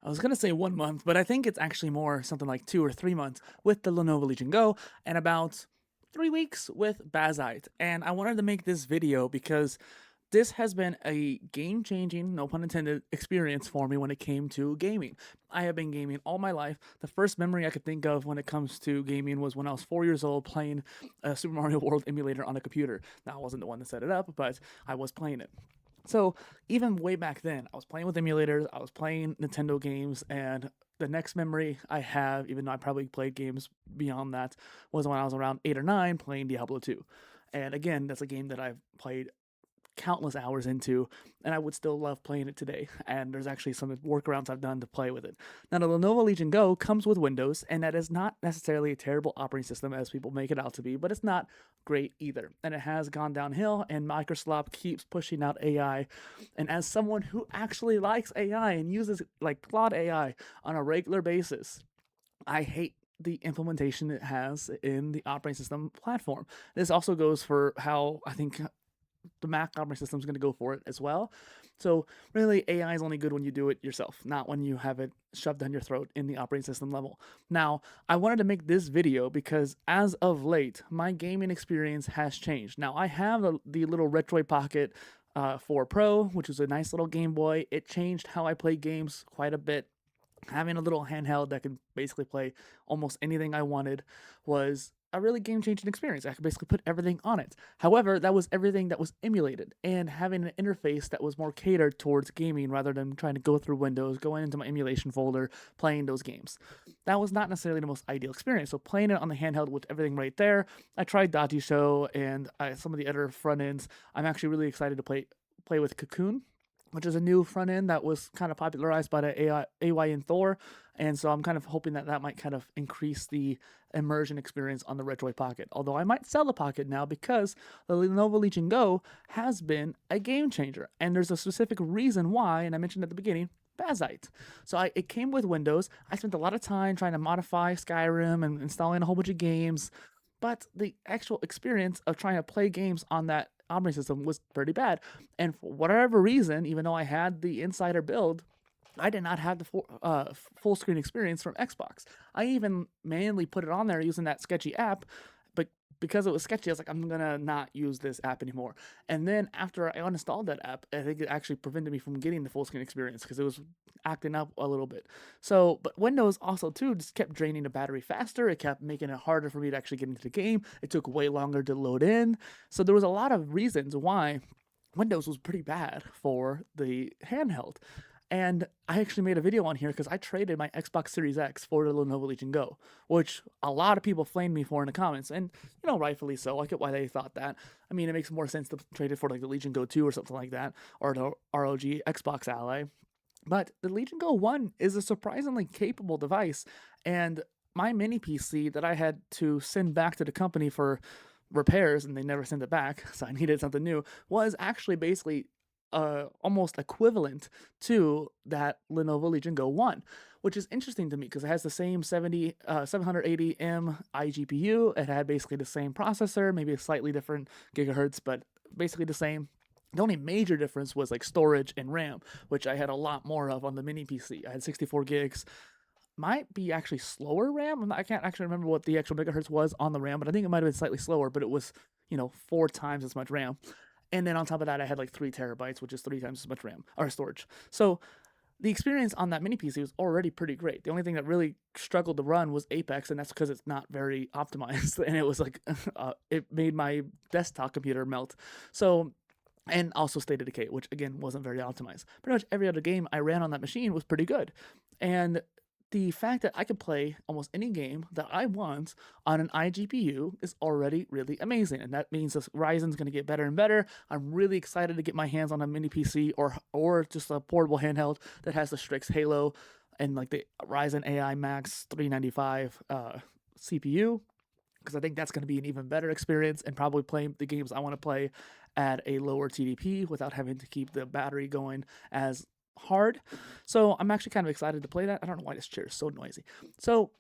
I was gonna say 1 month, but I think it's actually more something like 2 or 3 months with the Lenovo Legion Go, and about 3 weeks with Bazzite. And I wanted to make this video because this has been a game-changing, no pun intended, experience for me when it came to gaming. I have been gaming all my life. The first memory I could think of when it comes to gaming was when I was 4 years old playing a Super Mario World emulator on a computer. Now, I wasn't the one that set it up, but I was playing it. So even way back then, I was playing with emulators, I was playing Nintendo games, and the next memory I have, even though I probably played games beyond that, was when I was around 8 or 9 playing Diablo 2. And again, that's a game that I've played countless hours into, and I would still love playing it today. And there's actually some workarounds I've done to play with it. Now, the Lenovo Legion Go comes with Windows, and that is not necessarily a terrible operating system as people make it out to be, but it's not great either. And it has gone downhill, and Microsoft keeps pushing out AI. And as someone who actually likes AI and uses like Claude AI on a regular basis, I hate the implementation it has in the operating system platform. This also goes for how I think the Mac operating system is going to go for it as well. So really, AI is only good when you do it yourself, not when you have it shoved down your throat in the operating system level. Now, I wanted to make this video because as of late, my gaming experience has changed. Now, I have the little Retroid Pocket 4 Pro, which is a nice little Game Boy. It changed how I play games quite a bit. Having a little handheld that could basically play almost anything I wanted was a really game-changing experience. I could basically put everything on it. However, that was everything that was emulated, and having an interface that was more catered towards gaming rather than trying to go through Windows, going into my emulation folder, playing those games. That was not necessarily the most ideal experience. So playing it on the handheld with everything right there, I tried Dati Show and some of the other front ends. I'm actually really excited to play with Cocoon, which is a new front end that was kind of popularized by the AY and Thor. And so I'm kind of hoping that that might kind of increase the immersion experience on the Retroid Pocket. Although I might sell the Pocket now because the Lenovo Legion Go has been a game changer. And there's a specific reason why, and I mentioned at the beginning, Bazzite. So it came with Windows. I spent a lot of time trying to modify Skyrim and installing a whole bunch of games, but the actual experience of trying to play games on that operating system was pretty bad. And for whatever reason, even though I had the insider build, I did not have the full screen experience from Xbox. I even manually put it on there using that sketchy app, but because it was sketchy, I was like, I'm gonna not use this app anymore. And then after I uninstalled that app, I think it actually prevented me from getting the full screen experience because it was acting up a little bit. So, but Windows also too just kept draining the battery faster. It kept making it harder for me to actually get into the game. It took way longer to load in. So there was a lot of reasons why Windows was pretty bad for the handheld. And I actually made a video on here because I traded my Xbox Series X for the Lenovo Legion Go, which a lot of people flamed me for in the comments, and rightfully so. I get why they thought that. I mean, it makes more sense to trade it for like the Legion Go 2 or something like that, or the ROG Xbox Ally. But the Legion Go 1 is a surprisingly capable device, and my mini PC that I had to send back to the company for repairs, and they never sent it back, so I needed something new, was actually basically almost equivalent to that Lenovo Legion Go 1, which is interesting to me because it has the same 780M iGPU. It had basically the same processor, maybe a slightly different gigahertz, but basically the same. The only major difference was like storage and RAM, which I had a lot more of on the mini PC. I had 64 gigs. Might be actually slower RAM. I can't actually remember what the actual megahertz was on the RAM, but I think it might have been slightly slower, but it was, 4 times as much RAM. And then on top of that, I had like 3 terabytes, which is 3 times as much RAM or storage. So the experience on that mini PC was already pretty great. The only thing that really struggled to run was Apex, and that's because it's not very optimized. And it was like, it made my desktop computer melt. So, and also State of Decay, which again wasn't very optimized. Pretty much every other game I ran on that machine was pretty good. And the fact that I could play almost any game that I want on an iGPU is already really amazing. And that means this Ryzen's going to get better and better. I'm really excited to get my hands on a mini PC or just a portable handheld that has the Strix Halo and like the Ryzen AI Max 395 CPU, because I think that's going to be an even better experience and probably play the games I want to play at a lower TDP without having to keep the battery going as hard. So I'm actually kind of excited to play that. I don't know why this chair is so noisy. So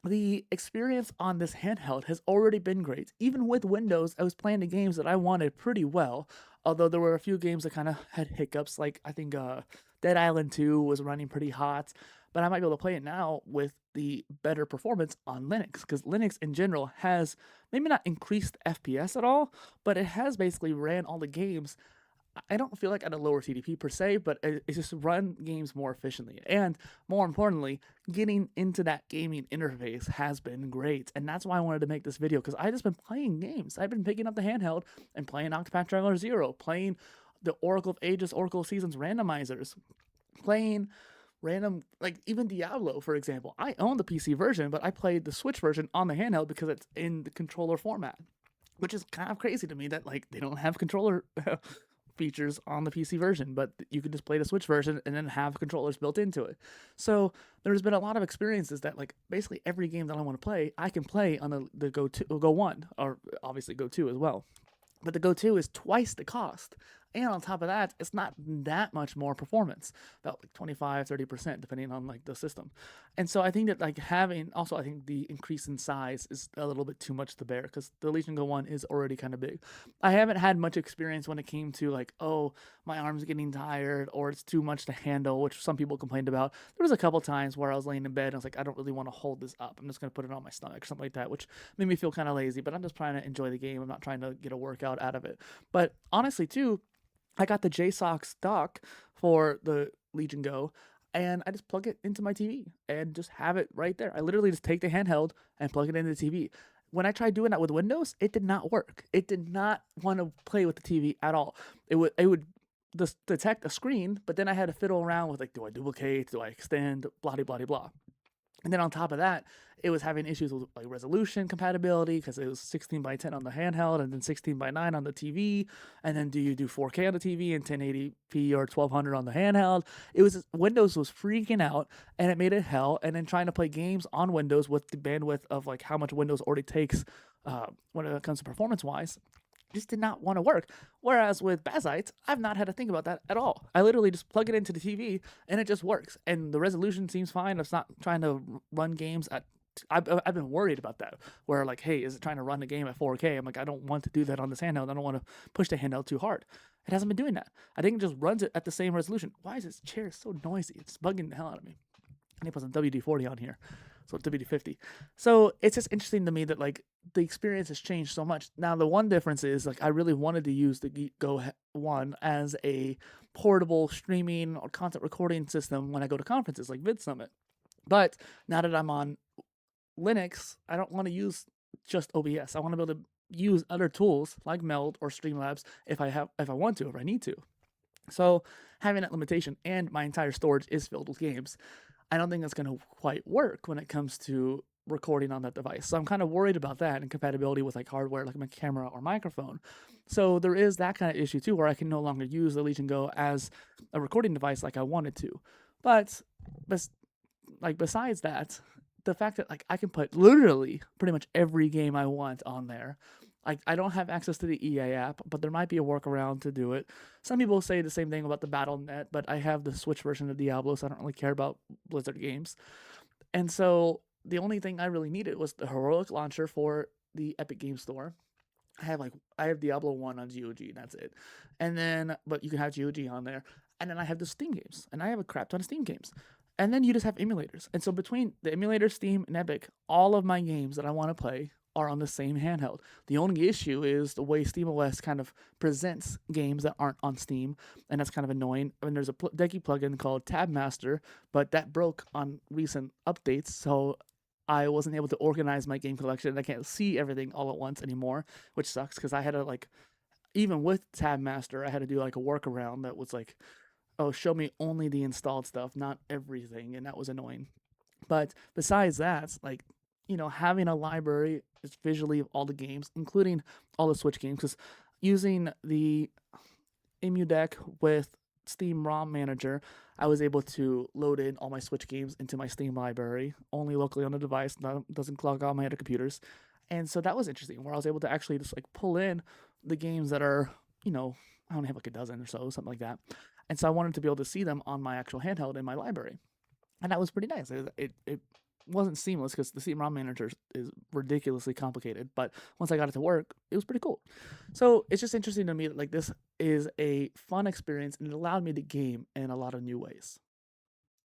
the experience on this handheld has already been great. Even with Windows, I was playing the games that I wanted pretty well, although there were a few games that kind of had hiccups, like I think Dead Island 2 was running pretty hot, but I might be able to play it now with the better performance on Linux, because Linux in general has maybe not increased FPS at all, but it has basically ran all the games. I don't feel like at a lower TDP per se, but it's just run games more efficiently. And more importantly, getting into that gaming interface has been great. And that's why I wanted to make this video, because I just been playing games. I've been picking up the handheld and playing Octopath Traveler 0, playing the Oracle of Ages, Oracle of Seasons randomizers, playing random, like even Diablo, for example. I own the PC version, but I played the Switch version on the handheld because it's in the controller format, which is kind of crazy to me that like they don't have controller features on the PC version, but you can just play the Switch version and then have controllers built into it. So there's been a lot of experiences that like basically every game that I want to play, I can play on the Go 1, or obviously Go 2 as well. But the Go 2 is twice the cost. And on top of that, it's not that much more performance, about like 25-30%, depending on like the system. And so I think that like having, also I think the increase in size is a little bit too much to bear, because the Legion Go 1 is already kind of big. I haven't had much experience when it came to like, oh, my arm's getting tired or it's too much to handle, which some people complained about. There was a couple times where I was laying in bed and I was like, I don't really want to hold this up. I'm just going to put it on my stomach or something like that, which made me feel kind of lazy, but I'm just trying to enjoy the game. I'm not trying to get a workout out of it. But honestly, too, I got the JSOX dock for the Legion Go, and I just plug it into my TV and just have it right there. I literally just take the handheld and plug it into the TV. When I tried doing that with Windows, it did not work. It did not want to play with the TV at all. It would just detect a screen, but then I had to fiddle around with like, do I duplicate? Do I extend? Blah, blah, blah, blah. And then on top of that, it was having issues with like resolution compatibility, because it was 16 by 10 on the handheld and then 16 by 9 on the TV. And then do you do 4K on the TV and 1080p or 1200 on the handheld? It was, Windows was freaking out, and it made it hell. And then trying to play games on Windows with the bandwidth of like how much Windows already takes when it comes to performance wise, just did not want to work. Whereas with Bazzite, I've not had to think about that at all. I literally just plug it into the TV and it just works. And the resolution seems fine. It's not trying to run games at. I've been worried about that. Where like, hey, is it trying to run the game at 4K? I'm like, I don't want to do that on this handheld. I don't want to push the handheld too hard. It hasn't been doing that. I think it just runs it at the same resolution. Why is this chair so noisy? It's bugging the hell out of me. I need to put some WD-40 on here. So WD-50. So it's just interesting to me that like the experience has changed so much. Now the one difference is like I really wanted to use the Go 1 as a portable streaming or content recording system when I go to conferences like VidSummit. But now that I'm on Linux, I don't want to use just OBS. I want to be able to use other tools like Meld or Streamlabs if I want to, if I need to. So having that limitation, and my entire storage is filled with games, I don't think that's going to quite work when it comes to recording on that device. So I'm kind of worried about that and compatibility with like hardware like my camera or microphone. So there is that kind of issue too, where I can no longer use the Legion Go as a recording device like I wanted to. But besides that, the fact that like I can put literally pretty much every game I want on there. Like I don't have access to the EA app, but there might be a workaround to do it. Some people say the same thing about the Battle.net, but I have the Switch version of Diablo, so I don't really care about Blizzard games. And so the only thing I really needed was the Heroic launcher for the Epic Game Store. I have Diablo 1 on GOG, and that's it. And then, but you can have GOG on there. And then I have the Steam games, and I have a crap ton of Steam games. And then you just have emulators. And so between the emulator, Steam, and Epic, all of my games that I want to play are on the same handheld. The only issue is the way SteamOS kind of presents games that aren't on Steam, and that's kind of annoying. I mean, there's a Decky plugin called Tabmaster, but that broke on recent updates, so I wasn't able to organize my game collection. I can't see everything all at once anymore, which sucks, because I had to like, even with Tabmaster, I had to do like a workaround that was like, oh, show me only the installed stuff, not everything, and that was annoying. But besides that, like, having a library is visually of all the games, including all the Switch games, because using the Emu Deck with Steam ROM Manager, I was able to load in all my Switch games into my Steam library, only locally on the device, doesn't clog all my other computers. And so that was interesting, where I was able to actually just like pull in the games that are, I only have like a dozen or so, something like that. And so I wanted to be able to see them on my actual handheld in my library. and that was pretty nice. It wasn't seamless because the CM ROM manager is ridiculously complicated, but once I got it to work, it was pretty cool. So it's just interesting to me that like this is a fun experience and it allowed me to game in a lot of new ways.